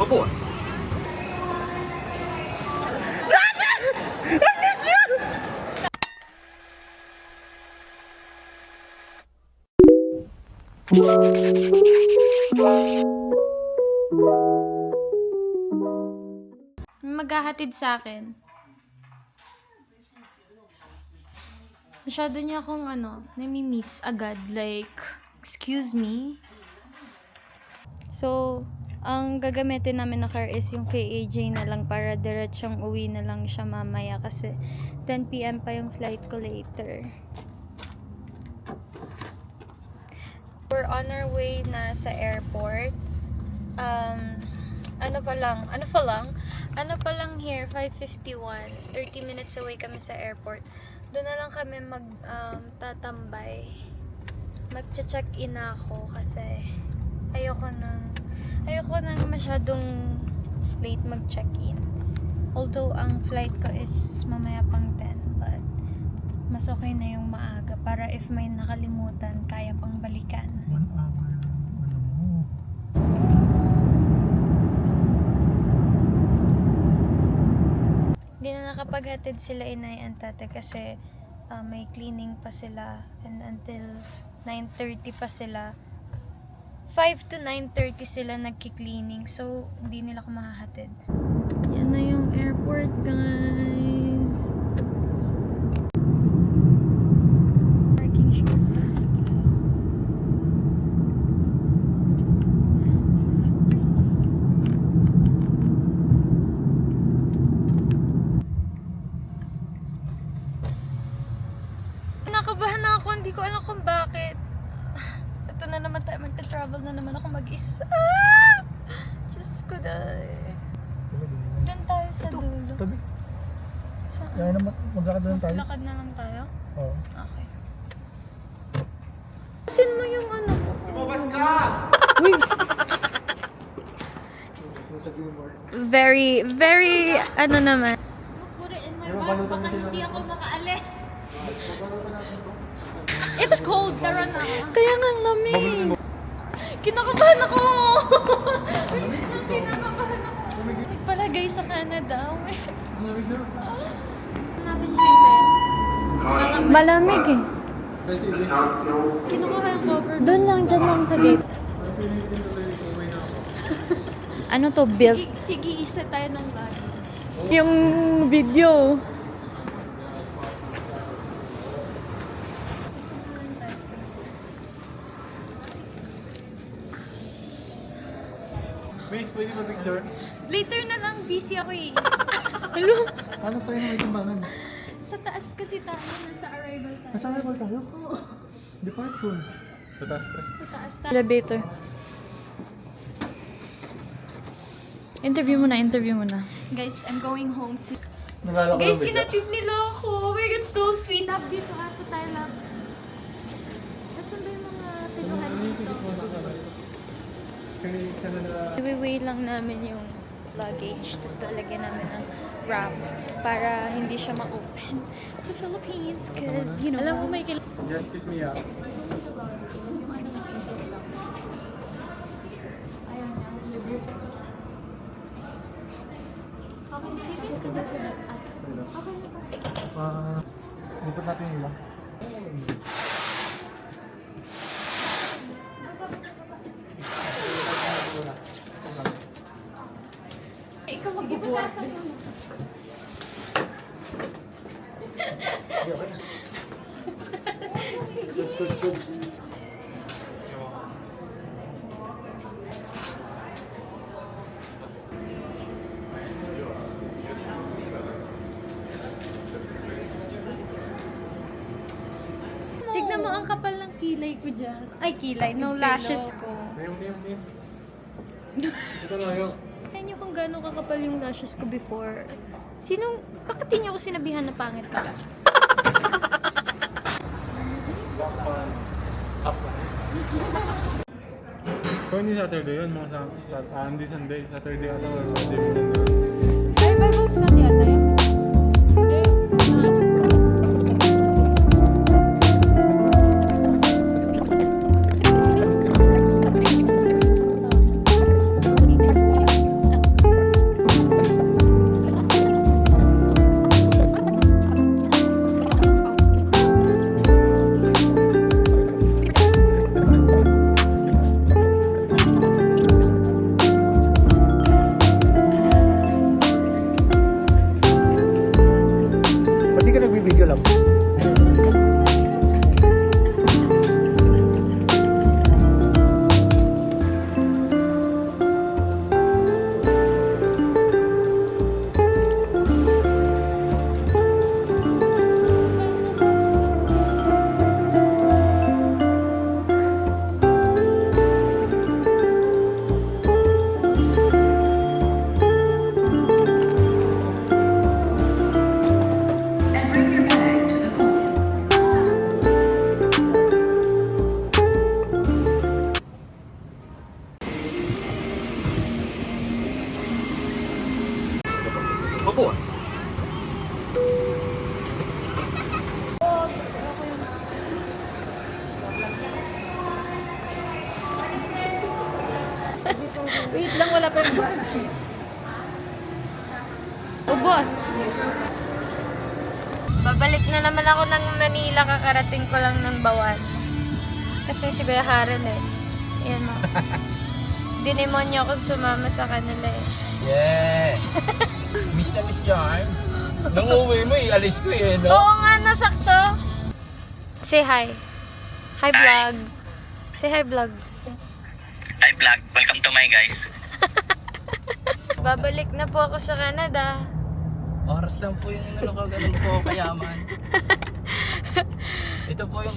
Singapore. Maghahatid sa akin. Masyado niya akong nami-miss agad. Like, excuse me. So, ang gagamitin namin na car is yung kay AJ na lang para diretsong uwi na lang siya mamaya kasi 10 PM pa yung flight ko later. We're on our way na sa airport. Ano pa lang here, 5:51. 30 minutes away kami sa airport. Doon na lang kami tatambay. Magche-check-in na ako kasi ayoko nang masyadong late mag-check-in. Although ang flight ko is mamaya pang 10, but mas okay na yung maaga para if may nakalimutan, kaya pang balikan. 1 hour. Ano mo? Hindi na nakapaghatid sila inay and tate kasi may cleaning pa sila and until 9:30 pa sila. 5 to 9:30 sila nagki-cleaning, so hindi nila ako mahahatid. Yan na yung airport, guys. Parking short na. Nakabahan na ako, hindi ko alam kung bakit. Ito na naman tayo, magta-travel na naman ako mag-isa. Diyos ko dahil. Doon tayo sa dulo. Tabi. Saan? Kaya naman, maglakad na lang tayo. Maglakad na lang tayo? Oo. Okay. Sin mo yung ano. Lumabas ka! Uy! Very, very, naman. Put it in my bag, baka hindi ako makaalis. It's cold, tara na. Kaya nga ang lamig. Kinakabahan ako. Kinakabahan ako. Nagpalagay sa Canada. Natin siya yung malamig eh. Kinukuha yung cover. Doon lang, dyan lang sa gate. Ano to, built? Tigi-isa tayo ng bag. Yung video. Miss, pwede ba picture? Later na lang, busy ako eh. Ano pa yun ang may timbangan? Sa taas kasi tayo, nasa arrival tayo. Nasaan na ba tayo? Oo. Departure. Tatas pa. Sa taas tayo. Elevator. Interview mo na. Guys, I'm going home to... Nagala ko Guys, lang bigla. sinatid nila ako. Oh my God, so sweet. Love dito ato tayo, love. Nasaan ba yung mga tinuhan dito? Iwi-weigh lang namin yung luggage, tapos lalagyan namin ng wrap para hindi siya ma-open sa Philippines because, you know, alam mo may Just kiss me up. Lipat natin yung iba. Ikaw magbubuhat. Good. Tignan mo ang kapal ng kilay ko dyan. Ay, kilay. No lashes ko. Mayroon. Ito na yun. Tignan niyo kung gano'ng kakapal yung lashes ko before. Bakit di niyo ako sinabihan na pangit ka? Kung hindi Saturday yun, mga hindi Sunday. Saturday ata or Monday. Ay, Bible study ata yun. Opo. Wait lang, wala pa yung bag. Ubos. Babalik na naman ako ng Manila, kakarating ko lang ng Bawan. Kasi si Kuya Haran eh. Yan mo. Dinemonyo ako sumama sa kanila eh. Yes! Miss na miss yan. Nung uwi mo alis ko no? Oo nga, nasakto. Say hi. Hi vlog. Say hi vlog. Hi vlog, welcome to my guys. Babalik na po ako sa Canada. Oras lang po yung ganun po kayaman. Ito po yung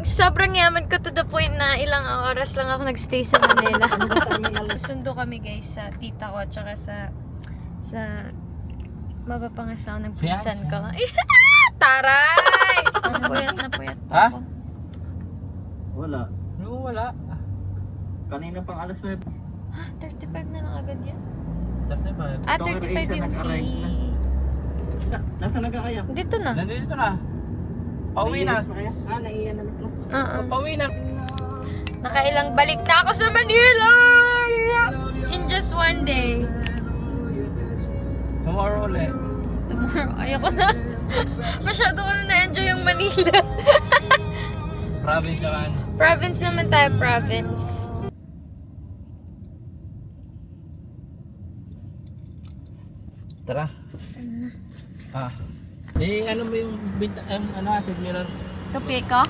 Sobrang yaman ko to the point na ilang oras lang ako nagstay sa Manila. Sundo kami guys sa tita ko at saka sa mapapangasaw ng pinsan ko. Taray! Napuyat na puyat pa Ha? ako. Wala. No, wala. Kanina pang alas 9. 35 na lang agad yun. 35. 35 yung fee. Nasaan na ka kaya? Dito na. Nandito na. Pauwi na. Naiiyan na na. Pauwi na. Nakailang balik na ako sa Manila! In just one day. Tomorrow ulit. Tomorrow, ayoko na. Masyado ko na na-enjoy yung Manila. Province naman. Province naman tayo, province. Tara. Ah. Ano mo yung acid mirror? Tupi ko?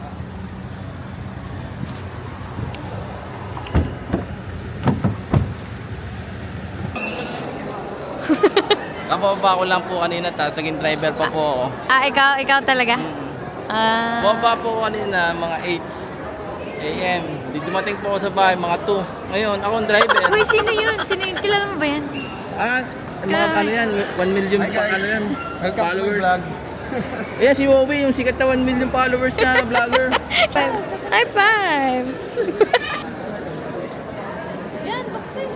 Kababa ko lang po kanina, tapos naging driver pa po ako. Ikaw talaga? Baba po ako kanina, mga 8 AM. Di dumating po ako sa bahay, mga 2. Ngayon, ako ang driver. Uy, sino yun? Sino yun? Kilala mo ba yan? Mga ano yan, 1 million pa ano yan, followers. Ayan si Wowie, yung sikat na 1 million followers na vlogger. High five! Yan, baksin.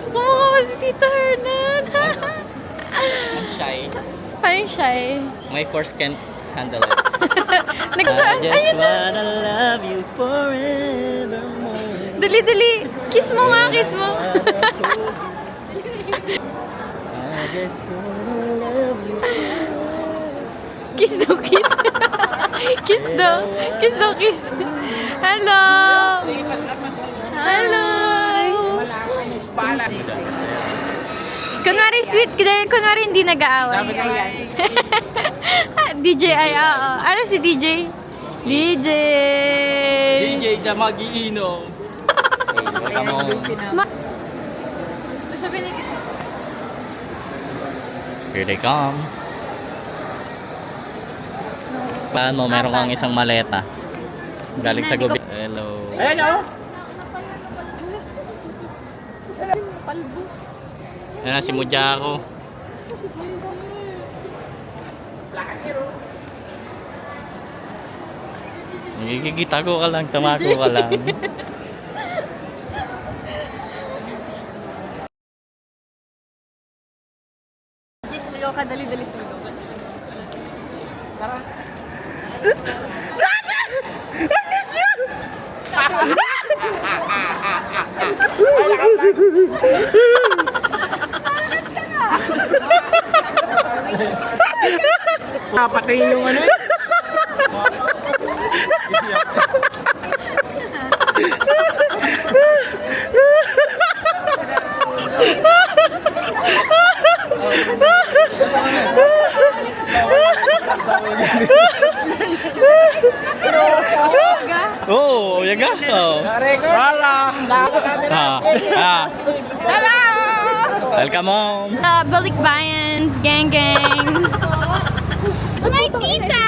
Kumukha si Tita Hernan. I'm shy. Parang shy. My force can't handle it. Nagsaan? Ayun na. wanna love you forevermore. Dali, dali. Kiss mo nga, kiss mo. I just wanna love you. Kiss daw, kiss. Kiss daw. Kiss daw, kiss. Hello. Hello. Kunwari sweet, kunwari hindi nag-aaway. DJ ay, oo. Ano si DJ? DJ. DJ na mag-iinom. Sabi ni Here they come. Paano, meron kang isang maleta. Galing sa gobyerno. Hello. Ayan o! Ayan na si Mujako. Nagigitago ka lang, tamako ka lang. Sumigaw ka, dali-dali sumigaw ka. Papatayin yung ano eh. Oh, yan nga. Oh. Wala! Hello! Welcome home. Balikbayans, gang gang. May tita!